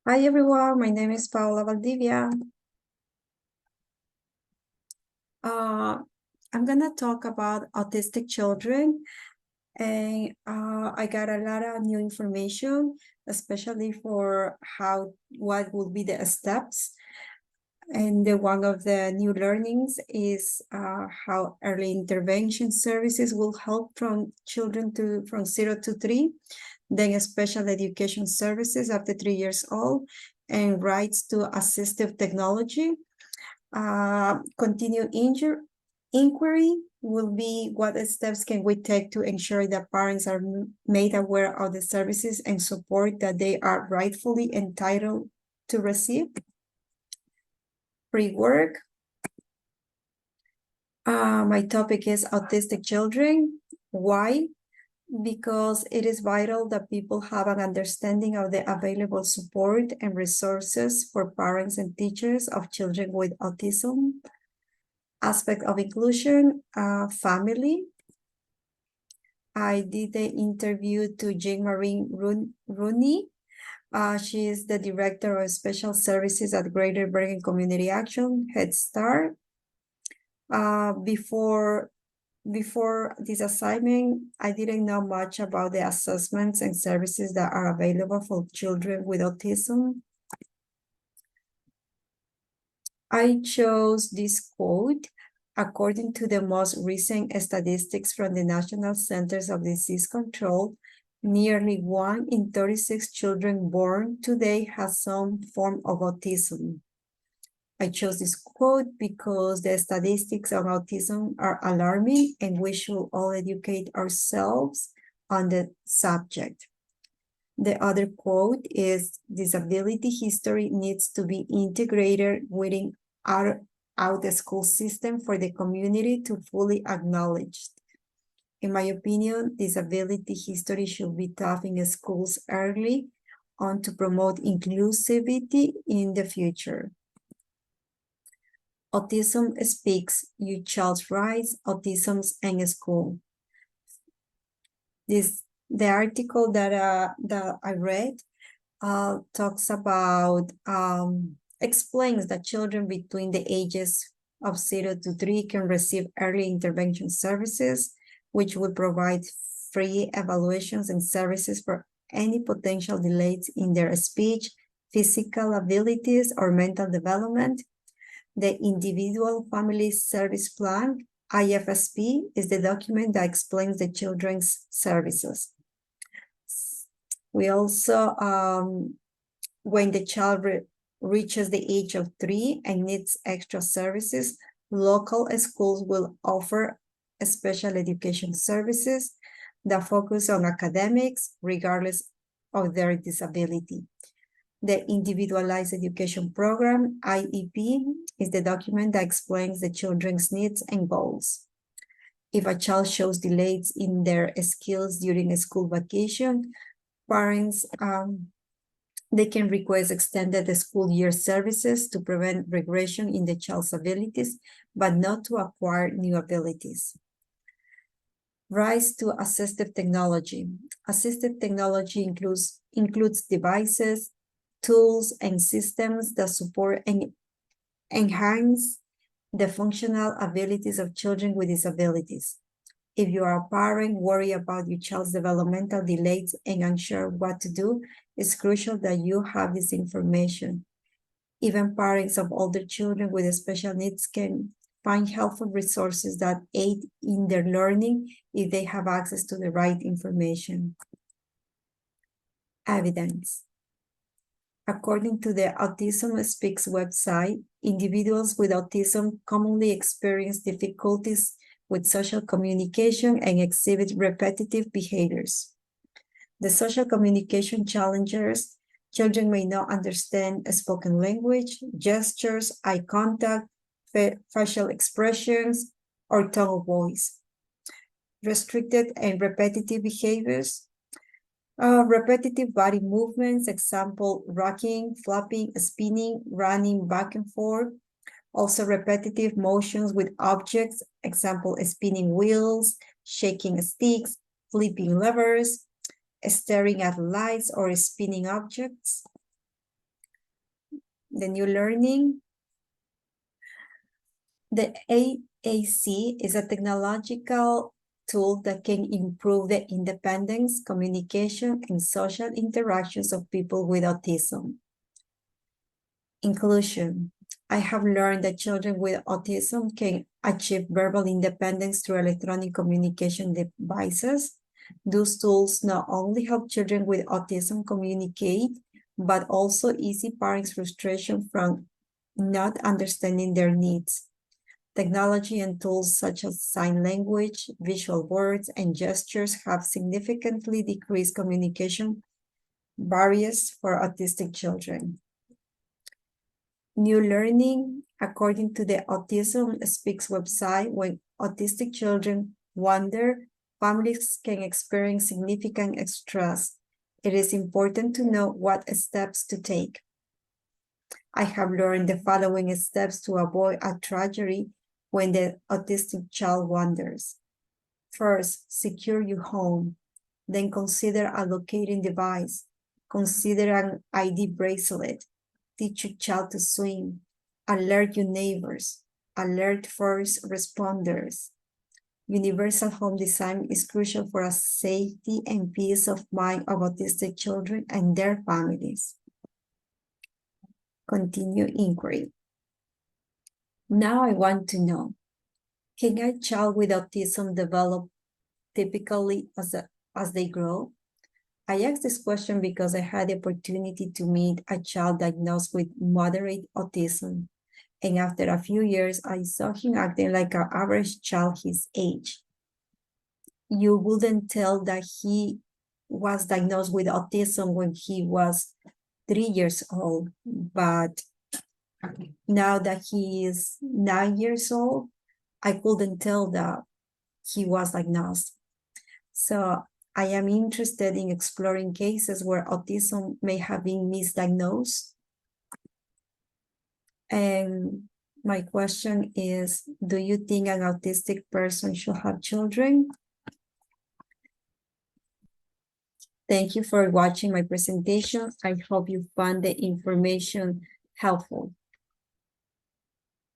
Hi everyone, my name is Paula Valdivia. I'm gonna talk about autistic children, and I got a lot of new information, especially for what will be the steps. And one of the new learnings is how early intervention services will help from children from 0 to 3, then special education services after 3 years old, and rights to assistive technology. Continued inquiry will be what steps can we take to ensure that parents are made aware of the services and support that they are rightfully entitled to receive. Pre-work. My topic is autistic children. Why? Because it is vital that people have an understanding of the available support and resources for parents and teachers of children with autism. Aspect of inclusion, family. I did the interview to Jean-Marie Rooney. She is the Director of Special Services at Greater Bergen Community Action, Head Start. Before this assignment, I didn't know much about the assessments and services that are available for children with autism. I chose this quote. According to the most recent statistics from the National Centers of Disease Control, nearly 1 in 36 children born today has some form of autism. I chose this quote because the statistics on autism are alarming and we should all educate ourselves on the subject. The other quote is, disability history needs to be integrated within our out-of-school system for the community to fully acknowledge. In my opinion, disability history should be taught in schools early on to promote inclusivity in the future. Autism Speaks, Your Child's Rights, Autism and School. The article that I read talks about, explains that children between the ages of 0 to 3 can receive early intervention services, which will provide free evaluations and services for any potential delays in their speech, physical abilities, or mental development. The Individual Family Service Plan, IFSP, is the document that explains the children's services. We also, when the child reaches the age of 3 and needs extra services, local schools will offer special education services that focus on academics regardless of their disability. The Individualized Education Program, IEP, is the document that explains the children's needs and goals. If a child shows delays in their skills during a school vacation, parents they can request extended school year services to prevent regression in the child's abilities, but not to acquire new abilities. Rise to assistive technology. Assistive technology includes devices, tools, and systems that support and enhance the functional abilities of children with disabilities. If you are a parent worried about your child's developmental delays and unsure what to do, it's crucial that you have this information. Even parents of older children with special needs can find helpful resources that aid in their learning if they have access to the right information. Evidence. According to the Autism Speaks website, individuals with autism commonly experience difficulties with social communication and exhibit repetitive behaviors. The social communication challenges, children may not understand spoken language, gestures, eye contact, facial expressions, or tone of voice. Restricted and repetitive behaviors, repetitive body movements, example, rocking, flapping, spinning, running back and forth. Also repetitive motions with objects, example, spinning wheels, shaking sticks, flipping levers, staring at lights or spinning objects. the new learning. The AAC is a technological tool that can improve the independence, communication, and social interactions of people with autism. Inclusion. I have learned that children with autism can achieve verbal independence through electronic communication devices. Those tools not only help children with autism communicate, but also ease parents' frustration from not understanding their needs. Technology and tools such as sign language, visual words, and gestures have significantly decreased communication barriers for autistic children. New learning, according to the Autism Speaks website, when autistic children wander, families can experience significant stress. It is important to know what steps to take. I have learned the following steps to avoid a tragedy when the autistic child wanders. First, secure your home. Then consider a locating device. Consider an ID bracelet. Teach your child to swim. Alert your neighbors. Alert first responders. Universal home design is crucial for a safety and peace of mind of autistic children and their families. Continue inquiry. Now I want to know, can a child with autism develop typically as they grow? I asked this question because I had the opportunity to meet a child diagnosed with moderate autism. And after a few years, I saw him acting like an average child his age. You wouldn't tell that he was diagnosed with autism when he was 3 years old, but now that he is 9 years old, I couldn't tell that he was diagnosed. So I am interested in exploring cases where autism may have been misdiagnosed. And my question is, do you think an autistic person should have children? Thank you for watching my presentation. I hope you found the information helpful.